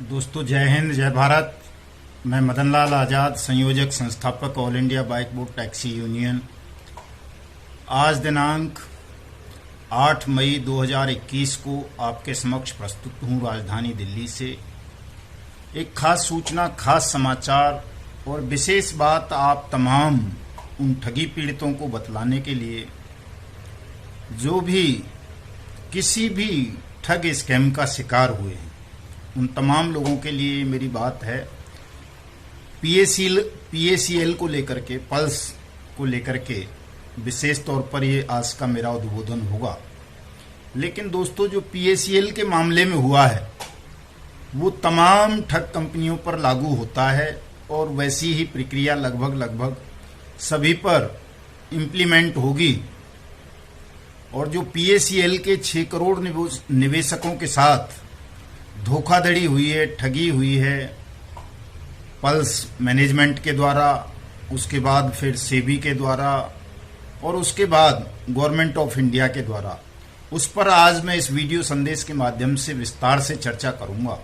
दोस्तों, जय हिंद, जय भारत। मैं मदन लाल आज़ाद, संयोजक संस्थापक all India bike board taxi union. आज दिनांक 8 मई 2021 को आपके समक्ष प्रस्तुत हूँ राजधानी दिल्ली से एक खास सूचना, खास समाचार और विशेष बात आप तमाम उन ठगी पीड़ितों को बतलाने के लिए जो भी किसी भी ठग स्कैम का शिकार हुए हैं। उन तमाम लोगों के लिए मेरी बात है। पीएसीएल को लेकर के, पल्स को लेकर के विशेष तौर पर ये आज का मेरा उद्बोधन होगा। लेकिन दोस्तों, जो पीएसीएल के मामले में हुआ है वो तमाम ठग कंपनियों पर लागू होता है और वैसी ही प्रक्रिया लगभग सभी पर इम्प्लीमेंट होगी। और जो पीएसीएल के 6 करोड़ निवेशकों के साथ धोखाधड़ी हुई है, ठगी हुई है, पल्स मैनेजमेंट के द्वारा, उसके बाद फिर सेबी के द्वारा और उसके बाद गवर्नमेंट ऑफ इंडिया के द्वारा, उस पर आज मैं इस वीडियो संदेश के माध्यम से विस्तार से चर्चा करूंगा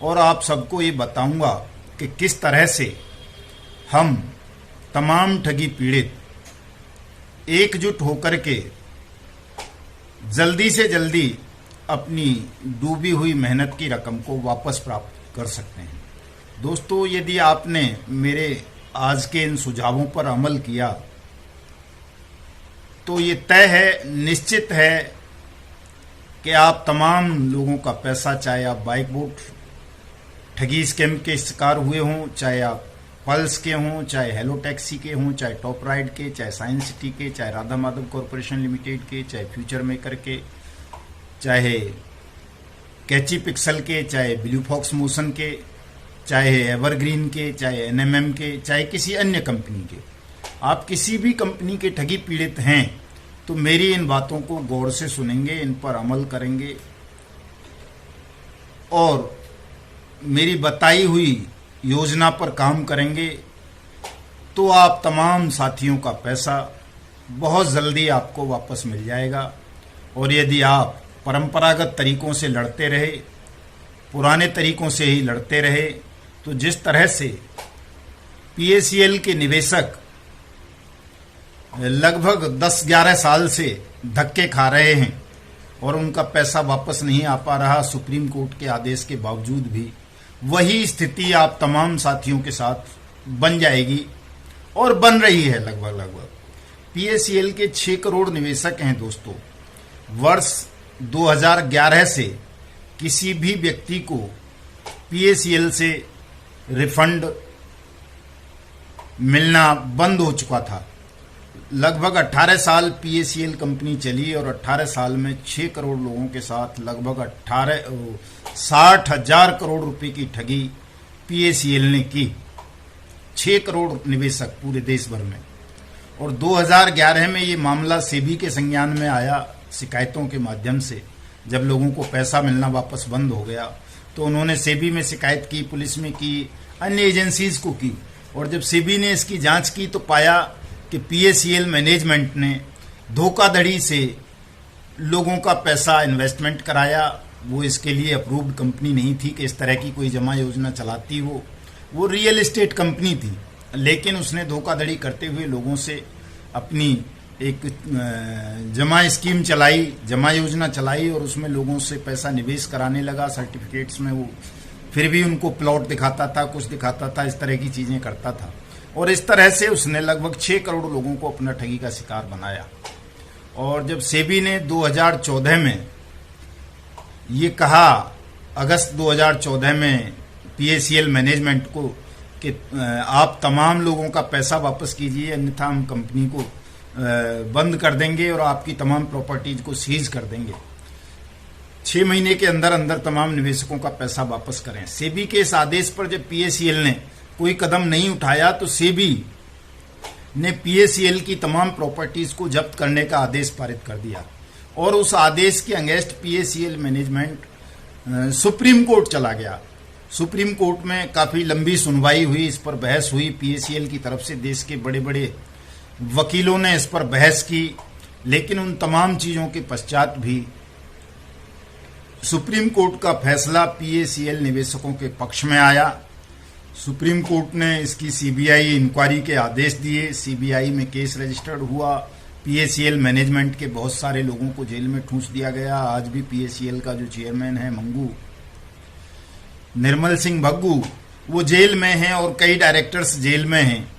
और आप सबको ये बताऊंगा कि किस तरह से हम तमाम ठगी पीड़ित एकजुट होकर के जल्दी से जल्दी अपनी डूबी हुई मेहनत की रकम को वापस प्राप्त कर सकते हैं। दोस्तों, यदि आपने मेरे आज के इन सुझावों पर अमल किया तो ये तय है, निश्चित है कि आप तमाम लोगों का पैसा, चाहे आप बाइक बोर्ड ठगी स्कैम के शिकार हुए हों, चाहे आप पल्स के हों, चाहे हेलो टैक्सी के हों, चाहे टॉप राइड के, चाहे साइंस सिटी के, चाहे राधा माधव कॉरपोरेशन लिमिटेड के, चाहे फ्यूचर मेकर के, चाहे कैची पिक्सल के, चाहे ब्लू फॉक्स मोशन के, चाहे एवरग्रीन के, चाहे एनएमएम के, चाहे किसी अन्य कंपनी के, आप किसी भी कंपनी के ठगी पीड़ित हैं तो मेरी इन बातों को गौर से सुनेंगे, इन पर अमल करेंगे और मेरी बताई हुई योजना पर काम करेंगे तो आप तमाम साथियों का पैसा बहुत जल्दी आपको वापस मिल जाएगा। और यदि आप परंपरागत तरीकों से लड़ते रहे, पुराने तरीकों से ही लड़ते रहे, तो जिस तरह से पीएसीएल के निवेशक लगभग 10-11 साल से धक्के खा रहे हैं और उनका पैसा वापस नहीं आ पा रहा सुप्रीम कोर्ट के आदेश के बावजूद भी, वही स्थिति आप तमाम साथियों के साथ बन जाएगी और बन रही है। लगभग पीएसीएल के 6 करोड़ निवेशक हैं दोस्तों। वर्ष 2011 से किसी भी व्यक्ति को पीएसीएल से रिफंड मिलना बंद हो चुका था। लगभग 18 साल पीएसीएल कंपनी चली और 18 साल में 6 करोड़ लोगों के साथ लगभग 60,000 करोड़ रुपए की ठगी पीएसीएल ने की। 6 करोड़ निवेशक पूरे देश भर में। और 2011 में ये मामला सेबी के संज्ञान में आया शिकायतों के माध्यम से। जब लोगों को पैसा मिलना वापस बंद हो गया तो उन्होंने सेबी में शिकायत की, पुलिस में की, अन्य एजेंसीज को की। और जब सेबी ने इसकी जांच की तो पाया कि पीएसीएल मैनेजमेंट ने धोखाधड़ी से लोगों का पैसा इन्वेस्टमेंट कराया। वो इसके लिए अप्रूव्ड कंपनी नहीं थी कि इस तरह की कोई जमा योजना चलाती हो। वो रियल एस्टेट कंपनी थी, लेकिन उसने धोखाधड़ी करते हुए लोगों से अपनी एक जमा स्कीम चलाई, जमा योजना चलाई और उसमें लोगों से पैसा निवेश कराने लगा। सर्टिफिकेट्स में वो फिर भी उनको प्लॉट दिखाता था, कुछ दिखाता था, इस तरह की चीजें करता था। और इस तरह से उसने लगभग 6 करोड़ लोगों को अपना ठगी का शिकार बनाया। और जब सेबी ने 2014 में ये कहा, अगस्त 2014 में पीएसीएल मैनेजमेंट को कि आप तमाम लोगों का पैसा वापस कीजिए, अन्यथा हम कंपनी को बंद कर देंगे और आपकी तमाम प्रॉपर्टीज को सीज कर देंगे। 6 महीने के अंदर अंदर तमाम निवेशकों का पैसा वापस करें। सेबी के इस आदेश पर जब पीएसीएल ने कोई कदम नहीं उठाया तो सेबी ने पीएसीएल की तमाम प्रॉपर्टीज को जब्त करने का आदेश पारित कर दिया। और उस आदेश के against PACL management supreme court चला गया। सुप्रीम कोर्ट में काफी लंबी सुनवाई हुई, इस पर बहस हुई। पीएसीएल की तरफ से देश के बड़े बड़े वकीलों ने इस पर बहस की, लेकिन उन तमाम चीजों के पश्चात भी सुप्रीम कोर्ट का फैसला पीएसीएल निवेशकों के पक्ष में आया। सुप्रीम कोर्ट ने इसकी सीबीआई इंक्वायरी के आदेश दिए। सीबीआई में केस रजिस्टर्ड हुआ। पीएसीएल मैनेजमेंट के बहुत सारे लोगों को जेल में ठूंस दिया गया। आज भी पीएसीएल का जो चेयरमैन है मंगू निर्मल सिंह भग्गू, वो जेल में हैं और कई डायरेक्टर्स जेल में हैं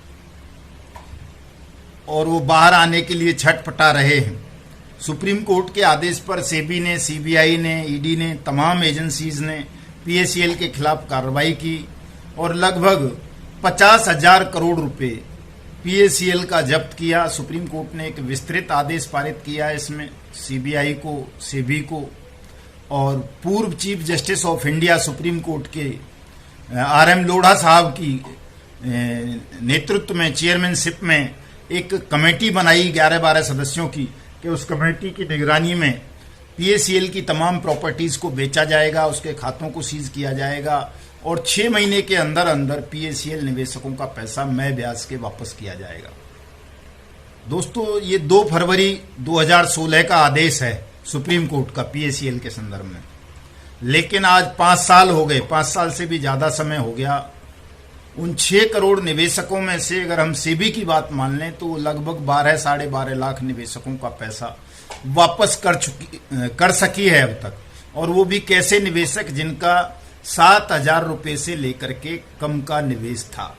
और वो बाहर आने के लिए छटपटा रहे हैं। सुप्रीम कोर्ट के आदेश पर सेबी ने, सीबीआई ने, ईडी ने, तमाम एजेंसीज ने पीएसीएल के खिलाफ कार्रवाई की और लगभग 50,000 करोड़ रुपए पीएसीएल का जब्त किया। सुप्रीम कोर्ट ने एक विस्तृत आदेश पारित किया इसमें सीबीआई को, सेबी को और पूर्व chief justice of India supreme court के आरएम लोढ़ा साहब की नेतृत्व में, चेयरमैनशिप में एक कमेटी बनाई 11-12 सदस्यों की कि उस कमेटी की निगरानी में पीएसीएल की तमाम प्रॉपर्टीज को बेचा जाएगा, उसके खातों को सीज किया जाएगा और 6 महीने के अंदर अंदर पीएसीएल निवेशकों का पैसा मय ब्याज के वापस किया जाएगा। दोस्तों, ये 2 फरवरी 2016 का आदेश है सुप्रीम कोर्ट का पीएसीएल के संदर्भ में, लेकिन आज 5 साल हो गए, 5 साल से भी ज्यादा समय हो गया। उन 6 करोड़ निवेशकों में से अगर हम सेबी की बात मान लें तो लगभग 12 साढ़े 12 लाख निवेशकों का पैसा वापस कर सकी है अब तक, और वो भी कैसे निवेशक जिनका 7,000 रुपए से लेकर के कम का निवेश था।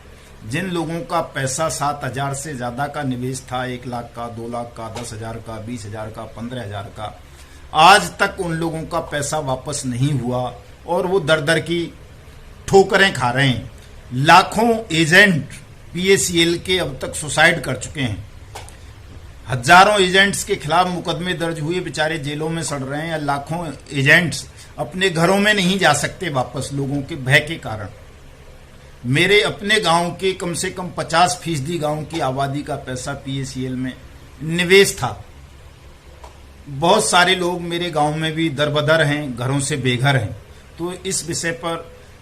जिन लोगों का पैसा 7,000 से ज्यादा का निवेश था, 1 लाख का, 2 लाख का, 10,000 का, 20,000 का, 15,000 का, आज तक उन लोगों का पैसा वापस नहीं हुआ और वो दर दर की ठोकरें खा रहे हैं। लाखों एजेंट पीएसीएल के अब तक सुसाइड कर चुके हैं। हजारों एजेंट्स के खिलाफ मुकदमे दर्ज हुए, बेचारे जेलों में सड़ रहे हैं। या लाखों एजेंट्स अपने घरों में नहीं जा सकते वापस लोगों के भय के कारण। मेरे अपने गांव के कम से कम 50% गांव की आबादी का पैसा पीएसीएल में निवेश था। बहुत सारे लोग मेरे गांव में भी दरबदर हैं, घरों से बेघर हैं। तो इस विषय पर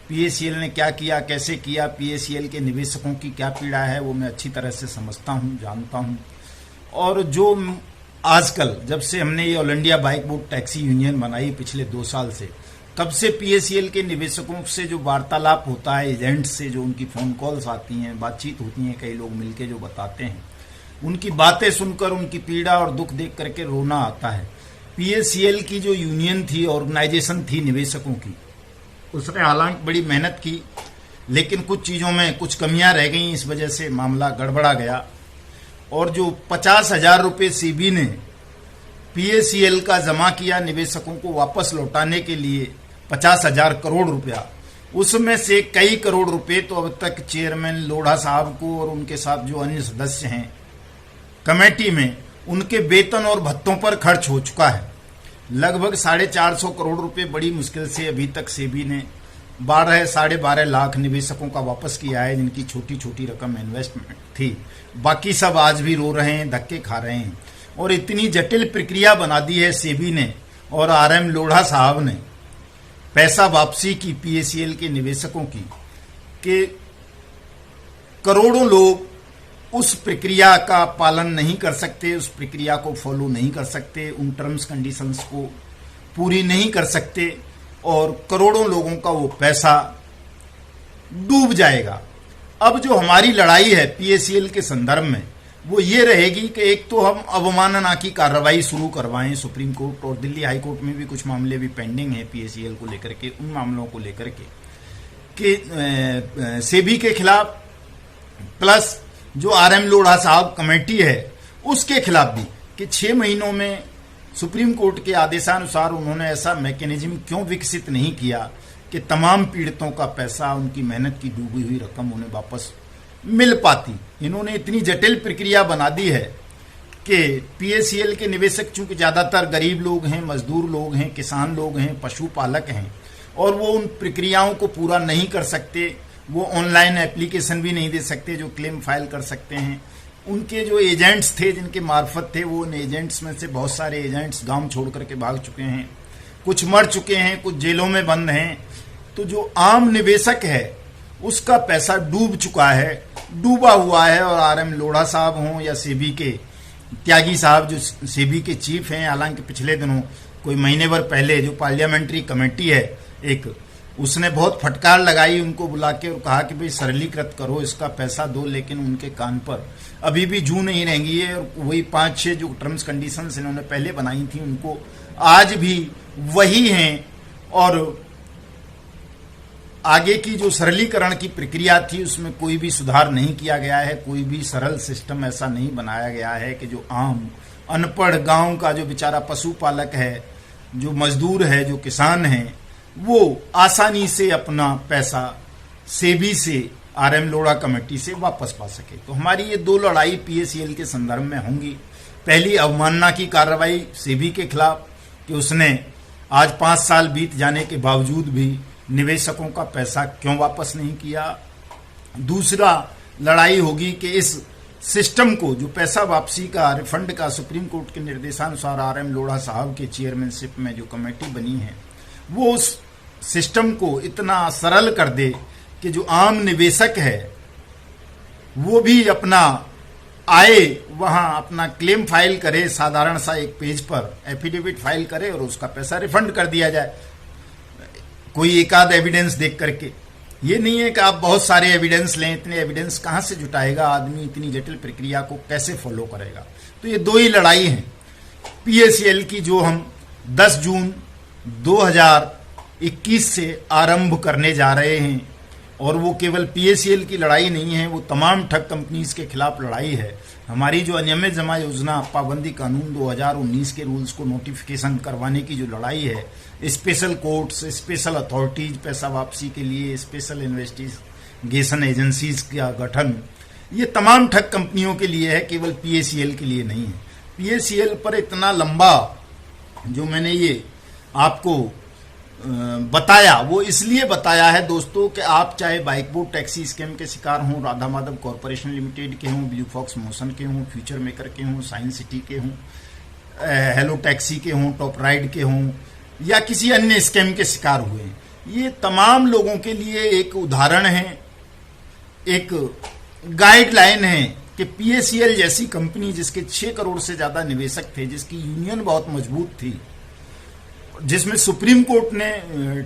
पीएसीएल ने क्या किया, कैसे किया, पीएसीएल के निवेशकों की क्या पीड़ा है, वो मैं अच्छी तरह से समझता हूं, जानता हूं। और जो आजकल जब से हमने ये all India bike boat taxi union बनाई पिछले 2 साल से, तब से पीएसीएल के निवेशकों से जो वार्तालाप होता है, एजेंट से जो उनकी फोन कॉल्स आती हैं, बातचीत होती हैं, कई लोग मिलके जो बताते हैं, उनकी बातें सुनकर उनकी पीड़ा और दुख देख करके रोना आता है। पीएसीएल की जो यूनियन थी, ऑर्गेनाइजेशन थी निवेशकों की, उसने हालांकि बड़ी मेहनत की, लेकिन कुछ चीजों में कुछ कमियां रह गई। इस वजह से मामला गड़बड़ा गया और जो 50,000 रुपए सेबी ने पीएसीएल का जमा किया निवेशकों को वापस लौटाने के लिए, 50,000 करोड़ रुपया, उसमें से कई करोड़ रुपए तो अब तक चेयरमैन लोढ़ा साहब को और उनके साथ जो अन्य सदस्य हैं कमेटी में, उनके वेतन और भत्तों पर खर्च हो चुका है। लगभग 450 करोड़ रुपए बड़ी मुश्किल से अभी तक सेबी ने 12 साढ़े 12 लाख निवेशकों का वापस किया है, जिनकी छोटी छोटी रकम इन्वेस्टमेंट थी। बाकी सब आज भी रो रहे हैं, धक्के खा रहे हैं। और इतनी जटिल प्रक्रिया बना दी है सेबी ने और आरएम लोढ़ा साहब ने पैसा वापसी की पीएसीएल के निवेशकों की, कि करोड़ों लोग उस प्रक्रिया का पालन नहीं कर सकते, उस प्रक्रिया को फॉलो नहीं कर सकते, उन टर्म्स कंडीशंस को पूरी नहीं कर सकते और करोड़ों लोगों का वो पैसा डूब जाएगा। अब जो हमारी लड़ाई है पीएसीएल के संदर्भ में, वो ये रहेगी कि एक तो हम अवमानना की कार्रवाई शुरू करवाएं सुप्रीम कोर्ट, और दिल्ली हाई कोर्ट में भी कुछ मामले भी पेंडिंग है पीएसीएल को लेकर के, उन मामलों को लेकर के सेबी के खिलाफ, प्लस जो आरएम लोढ़ा साहब कमेटी है उसके खिलाफ भी, कि 6 महीनों में सुप्रीम कोर्ट के आदेशानुसार उन्होंने ऐसा मैकेनिज्म क्यों विकसित नहीं किया कि तमाम पीड़ितों का पैसा, उनकी मेहनत की डूबी हुई रकम उन्हें वापस मिल पाती। इन्होंने इतनी जटिल प्रक्रिया बना दी है कि पीएसीएल के निवेशक चूंकि ज्यादातर गरीब लोग हैं, मजदूर लोग हैं, किसान लोग हैं, पशुपालक हैं, और वो उन प्रक्रियाओं को पूरा नहीं कर सकते, वो ऑनलाइन एप्लीकेशन भी नहीं दे सकते जो क्लेम फाइल कर सकते हैं। उनके जो एजेंट्स थे, जिनके मार्फत थे, वो उन एजेंट्स में से बहुत सारे एजेंट्स गांव छोड़ करके भाग चुके हैं, कुछ मर चुके हैं, कुछ जेलों में बंद हैं। तो जो आम निवेशक है उसका पैसा डूब चुका है, डूबा हुआ है। और आरएम लोढ़ा साहब हों या सेबी के त्यागी साहब, जो सेबी के चीफ हैं, हालांकि पिछले दिनों कोई महीने भर पहले जो पार्लियामेंट्री कमेटी है एक, उसने बहुत फटकार लगाई उनको बुला के और कहा कि भाई सरलीकृत करो, इसका पैसा दो, लेकिन उनके कान पर अभी भी जू नहीं रहेंगी है। और वही 5-6 जो टर्म्स कंडीशंस इन्होंने पहले बनाई थी उनको आज भी वही हैं, और आगे की जो सरलीकरण की प्रक्रिया थी उसमें कोई भी सुधार नहीं किया गया है, कोई भी सरल सिस्टम ऐसा नहीं बनाया गया है कि जो आम अनपढ़ गांव का जो बेचारा पशुपालक है, जो मजदूर है, जो किसान है, वो आसानी से अपना पैसा सेबी से, आरएम लोढ़ा कमेटी से वापस पा सके। तो हमारी ये 2 लड़ाई पीएसीएल के संदर्भ में होंगी। पहली, अवमानना की कार्रवाई सेबी के खिलाफ कि उसने आज 5 साल बीत जाने के बावजूद भी निवेशकों का पैसा क्यों वापस नहीं किया। दूसरा लड़ाई होगी कि इस सिस्टम को, जो पैसा वापसी का, रिफंड का, सुप्रीम कोर्ट के निर्देशानुसार आरएम लोढ़ा साहब के चेयरमैनशिप में जो कमेटी बनी है, वो उस सिस्टम को इतना सरल कर दे कि जो आम निवेशक है वो भी अपना आए वहां अपना क्लेम फाइल करे, साधारण सा एक पेज पर एफिडेविट फाइल करे और उसका पैसा रिफंड कर दिया जाए, कोई एक आध एविडेंस देख करके। ये नहीं है कि आप बहुत सारे एविडेंस लें, इतने एविडेंस कहां से जुटाएगा आदमी, इतनी जटिल प्रक्रिया को कैसे फॉलो करेगा। तो ये 2 ही लड़ाई है पीएसीएल की, जो हम 10 जून 2021 से आरंभ करने जा रहे हैं। और वो केवल पीएसीएल की लड़ाई नहीं है, वो तमाम ठग कंपनीज के खिलाफ लड़ाई है। हमारी जो अनियमित जमा योजना पाबंदी कानून 2019 के रूल्स को नोटिफिकेशन करवाने की जो लड़ाई है, स्पेशल कोर्ट्स, स्पेशल अथॉरिटीज पैसा वापसी के लिए, स्पेशल इन्वेस्टिगेशन एजेंसीज का गठन, ये तमाम ठग कंपनियों के लिए है, केवल पीएसीएल के लिए नहीं है। पीएसीएल पर इतना लंबा जो मैंने ये आपको बताया, वो इसलिए बताया है दोस्तों कि आप चाहे बाइक बोट टैक्सी स्कैम के शिकार हों, राधा माधव कॉरपोरेशन लिमिटेड के हों, ब्लू फॉक्स मोशन के हों, फ्यूचर मेकर के हों, साइंस सिटी के हों, हेलो टैक्सी के हों, टॉप राइड के हों, या किसी अन्य स्कैम के शिकार हुए, ये तमाम लोगों के लिए एक उदाहरण है, एक गाइडलाइन है कि पीएसीएल जैसी कंपनी जिसके 6 करोड़ से ज्यादा निवेशक थे, जिसकी यूनियन बहुत मजबूत थी, जिसमें सुप्रीम कोर्ट ने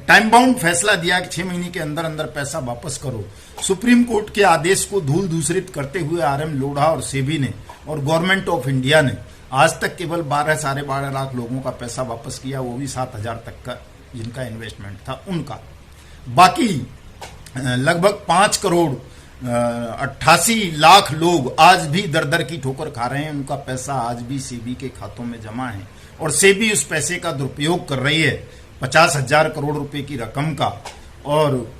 टाइम बाउंड फैसला दिया कि 6 महीने के अंदर अंदर पैसा वापस करो, सुप्रीम कोर्ट के आदेश को धूल दूसरित करते हुए आरएम लोढ़ा और सेबी ने और गवर्नमेंट ऑफ इंडिया ने आज तक केवल 12 साढ़े 12 लाख लोगों का पैसा वापस किया, वो भी 7,000 तक का जिनका इन्वेस्टमेंट था उनका। बाकी लगभग 5 करोड़ 88 लाख लोग आज भी दर दर की ठोकर खा रहे हैं, उनका पैसा आज भी सेबी के खातों में जमा है और सेबी उस पैसे का दुरुपयोग कर रही है 50,000 करोड़ रुपए की रकम का, और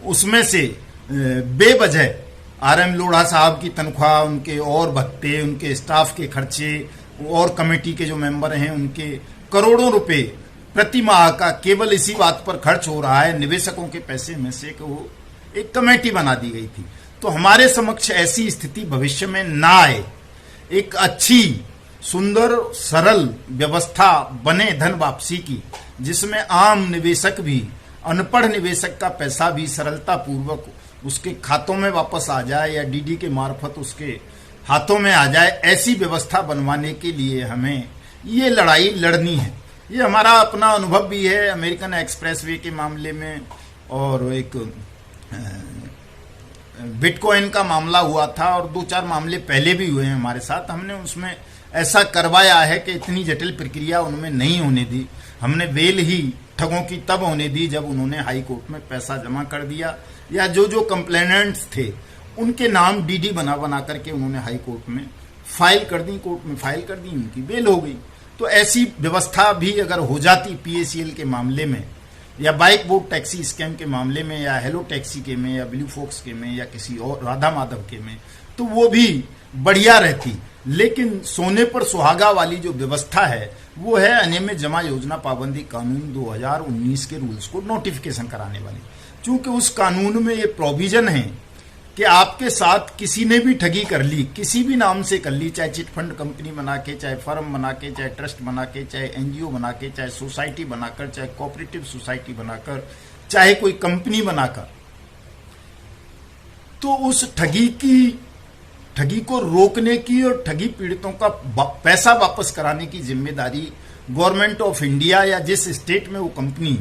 उसमें से बेवजह आरएम लोढ़ा साहब की तनख्वाह, उनके और भत्ते, उनके स्टाफ के खर्चे और कमेटी के जो मेंबर हैं उनके करोड़ों रुपए प्रति माह का केवल इसी बात पर खर्च हो रहा है निवेशकों के पैसे में से कि वो एक कमेटी बना दी गई थी। तो हमारे समक्ष ऐसी स्थिति भविष्य में ना आए, एक अच्छी सुंदर सरल व्यवस्था बने धन वापसी की, जिसमें आम निवेशक भी, अनपढ़ निवेशक का पैसा भी सरलता पूर्वक उसके खातों में वापस आ जाए या डीडी के मार्फत उसके हाथों में आ जाए, ऐसी व्यवस्था बनवाने के लिए हमें ये लड़ाई लड़नी है। ये हमारा अपना अनुभव भी है अमेरिकन एक्सप्रेसवे के मामले में, और एक बिटकॉइन का मामला हुआ था और 2-4 मामले पहले भी हुए हैं हमारे साथ। हमने उसमें ऐसा करवाया है कि इतनी जटिल प्रक्रिया उनमें नहीं होने दी। हमने बेल ही ठगों की तब होने दी जब उन्होंने हाई कोर्ट में पैसा जमा कर दिया, या जो जो कंप्लेनेंट्स थे उनके नाम डीडी बना बना करके उन्होंने हाई कोर्ट में फाइल कर दी, कोर्ट में फाइल कर दी, उनकी बेल हो गई। तो ऐसी व्यवस्था भी अगर हो जाती पीएसीएल के मामले में, या बाइक बोट टैक्सी स्कैम के मामले में, या हेलो टैक्सी के में, या ब्लू फॉक्स के में, या किसी और राधा माधव के में, तो वो भी बढ़िया रहती। लेकिन सोने पर सुहागा वाली जो व्यवस्था है वो है अनियमित जमा योजना पाबंदी कानून 2019 के रूल्स को नोटिफिकेशन कराने वाली। चूंकि उस कानून में ये प्रोविजन है कि आपके साथ किसी ने भी ठगी कर ली, किसी भी नाम से कर ली, चाहे चिट फंड कंपनी बना के, चाहे फर्म बना के, चाहे ट्रस्ट बना के, चाहे एनजीओ बना के, चाहे सोसाइटी बनाकर, चाहे कोऑपरेटिव सोसाइटी बनाकर, चाहे कोई कंपनी बनाकर, तो उस ठगी को रोकने की और ठगी पीड़ितों का पैसा वापस कराने की जिम्मेदारी गवर्नमेंट ऑफ इंडिया या जिस स्टेट में वो कंपनी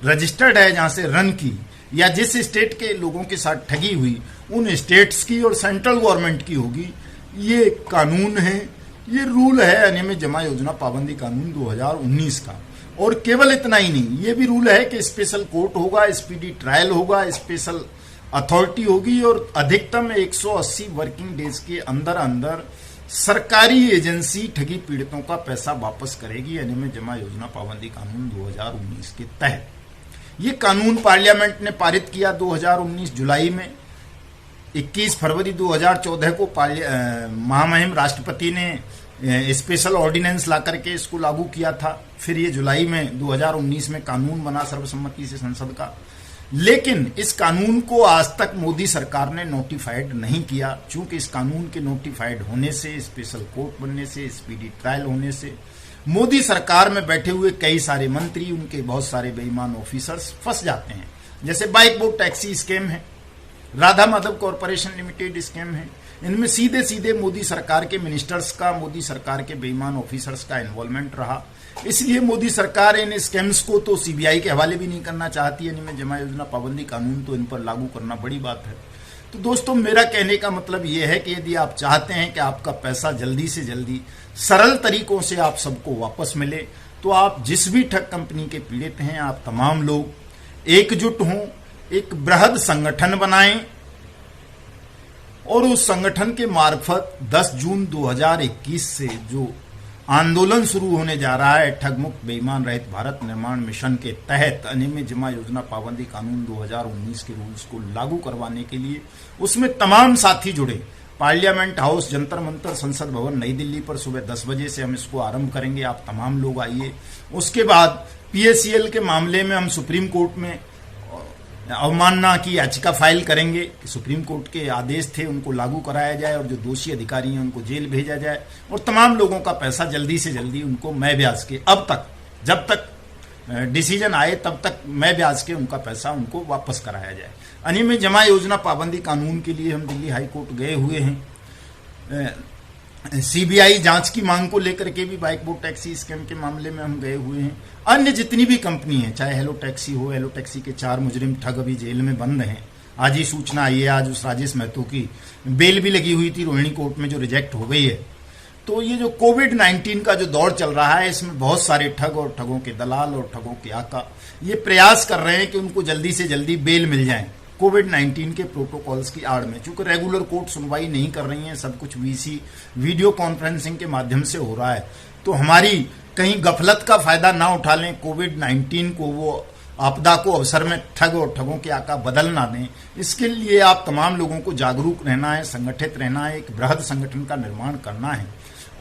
रजिस्टर्ड है जहां से रन की, या जिस स्टेट के लोगों के साथ ठगी हुई, उन स्टेट्स की और सेंट्रल गवर्नमेंट की होगी। ये कानून है, ये रूल है अनियमित जमा योजना पाबंदी कानून 2019 का। और केवल इतना ही नहीं, ये भी रूल है कि स्पेशल कोर्ट होगा, स्पीडी ट्रायल होगा, स्पेशल अथॉरिटी होगी और अधिकतम 180 वर्किंग डेज के अंदर अंदर सरकारी एजेंसी ठगी पीड़ितों का पैसा वापस करेगी अनियमित जमा योजना पाबंदी कानून 2019 के तहत। ये कानून पार्लियामेंट ने पारित किया 2019 जुलाई में। 21 फरवरी 2014 को महामहिम राष्ट्रपति ने स्पेशल ऑर्डिनेंस ला करके इसको लागू किया था। फिर ये जुलाई में 2019 में कानून बना सर्वसम्मति से संसद का। लेकिन इस कानून को आज तक मोदी सरकार ने नोटिफाइड नहीं किया, चूंकि इस कानून के नोटिफाइड होने से, स्पेशल कोर्ट बनने से, स्पीडी ट्रायल होने से मोदी सरकार में बैठे हुए कई सारे मंत्री, उनके बहुत सारे बेईमान ऑफिसर्स फंस जाते हैं। जैसे बाइक बोट टैक्सी स्कैम है, Radha Madhav corporation limited scam है। इनमें सीधे सीधे मोदी सरकार के मिनिस्टर्स का, मोदी सरकार के बेईमान ऑफिसर्स का इन्वॉल्वमेंट रहा। इसलिए मोदी सरकार इन स्कैम्स को तो सीबीआई के हवाले भी नहीं करना चाहती है। अनियमित जमा योजना पाबंदी कानून तो इन पर लागू करना बड़ी बात है। तो दोस्तों, मेरा कहने का मतलब यह है कि यदि आप चाहते हैं कि आपका पैसा जल्दी से जल्दी सरल तरीकों से आप सबको वापस मिले, तो आप जिस भी ठग कंपनी के पीड़ित हैं, आप तमाम लोग एकजुट हों, एक बृहद संगठन बनाएं और उस संगठन के मार्फत 10 जून 2021 से जो आंदोलन शुरू होने जा रहा है ठग मुक्त बेईमान रहित भारत निर्माण मिशन के तहत अनियमित जमा योजना पाबंदी कानून 2019 के रूल्स को लागू करवाने के लिए, उसमें तमाम साथी जुड़े। पार्लियामेंट हाउस, जंतर मंतर, संसद भवन नई दिल्ली पर सुबह 10 बजे से हम इसको आरंभ करेंगे। आप तमाम लोग आइए। उसके बाद पीएसीएल के मामले में हम सुप्रीम कोर्ट में अवमानना की याचिका फाइल करेंगे कि सुप्रीम कोर्ट के आदेश थे उनको लागू कराया जाए और जो दोषी अधिकारी हैं उनको जेल भेजा जाए और तमाम लोगों का पैसा जल्दी से जल्दी उनको मय ब्याज के, अब तक जब तक डिसीजन आए तब तक मय ब्याज के उनका पैसा उनको वापस कराया जाए। अनियमित जमा योजना पाबंदी कानून के लिए हम दिल्ली हाई कोर्ट गए हुए हैं। सीबीआई जांच की मांग को लेकर के भी बाइक बोट टैक्सी स्कैम के मामले में हम गए हुए हैं। अन्य जितनी भी कंपनी है, चाहे हेलो टैक्सी हो, हेलो टैक्सी के 4 मुजरिम ठग अभी जेल में बंद हैं। आज ही सूचना आई है, आज उस राजेश महतो की बेल भी लगी हुई थी रोहिणी कोर्ट में, जो रिजेक्ट हो गई है। तो ये जो कोविड-19 का जो दौर चल रहा है, इसमें बहुत सारे ठग और ठगों के दलाल और ठगों के आका ये प्रयास कर रहे हैं कि उनको जल्दी से जल्दी बेल मिल जाए कोविड-19 के प्रोटोकॉल्स की आड़ में। चूंकि रेगुलर कोर्ट सुनवाई नहीं कर रही है, सब कुछ वीसी वीडियो कॉन्फ्रेंसिंग के माध्यम से हो रहा है, तो हमारी कहीं गफलत का फायदा ना उठा लें, कोविड-19 को, वो आपदा को अवसर में ठग और ठगों के आका बदल ना दें। इसके लिए आप तमाम लोगों को जागरूक रहना है, संगठित रहना है, एक बृहद संगठन का निर्माण करना है।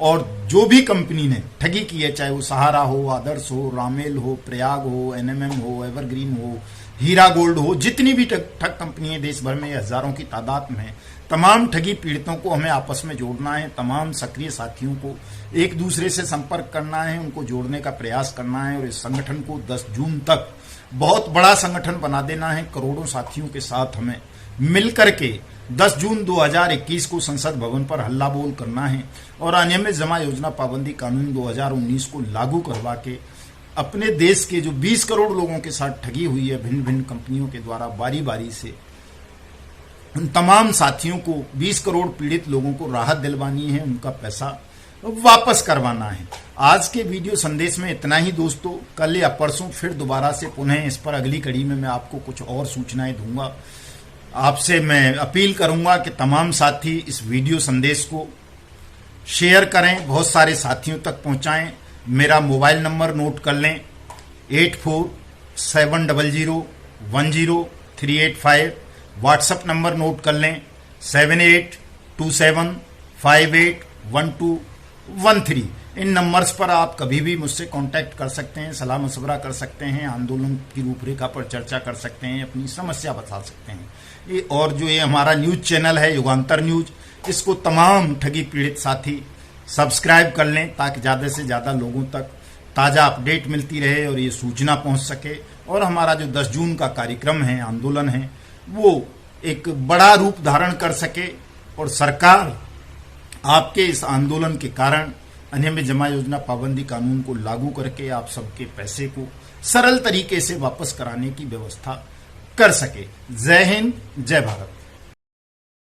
और जो भी कंपनी ने ठगी की है, चाहे वो सहारा हो, आदर्श हो, रामेल हो, प्रयाग हो, एनएमएम हो, एवरग्रीन हो, हीरा गोल्ड हो, जितनी भी ठग कंपनी है देश भर में, हजारों की तादाद में, तमाम ठगी पीड़ितों को हमें आपस में जोड़ना है। तमाम सक्रिय साथियों को एक दूसरे से संपर्क करना है, उनको जोड़ने का प्रयास करना है और इस संगठन को 10 जून तक बहुत बड़ा संगठन बना देना है। करोड़ों साथियों के साथ हमें मिलकर के 10 जून 2021 को संसद भवन पर हल्ला बोल करना है और अनियमित जमा योजना पाबंदी कानून 2019 को लागू करवा के अपने देश के जो 20 करोड़ लोगों के साथ ठगी हुई है भिन्न भिन्न कंपनियों के द्वारा, बारी बारी से उन तमाम साथियों को, 20 करोड़ पीड़ित लोगों को राहत दिलवानी है, उनका पैसा वापस करवाना है। आज के वीडियो संदेश में इतना ही दोस्तों। कल या परसों फिर दोबारा से पुनः इस पर अगली कड़ी में मैं आपको कुछ और सूचनाएं दूंगा। आपसे मैं अपील करूंगा कि तमाम साथी इस वीडियो संदेश को शेयर करें, बहुत सारे साथियों तक पहुंचाएं। मेरा मोबाइल नंबर नोट कर लें, 8470010385। व्हाट्सएप नंबर नोट कर लें, 7827581213। इन नंबर्स पर आप कभी भी मुझसे कांटेक्ट कर सकते हैं, सलाह मशवरा कर सकते हैं, आंदोलन की रूपरेखा पर चर्चा कर सकते हैं, अपनी समस्या बता सकते हैं। और जो ये हमारा न्यूज चैनल है युगांतर न्यूज, इसको तमाम ठगी पीड़ित साथी सब्सक्राइब कर लें ताकि ज़्यादा से ज़्यादा लोगों तक ताज़ा अपडेट मिलती रहे और ये सूचना पहुंच सके और हमारा जो 10 जून का कार्यक्रम है, आंदोलन है, वो एक बड़ा रूप धारण कर सके और सरकार आपके इस आंदोलन के कारण अनियमित जमा योजना पाबंदी कानून को लागू करके आप सबके पैसे को सरल तरीके से वापस कराने की व्यवस्था कर सके। जय हिंद, जय भारत।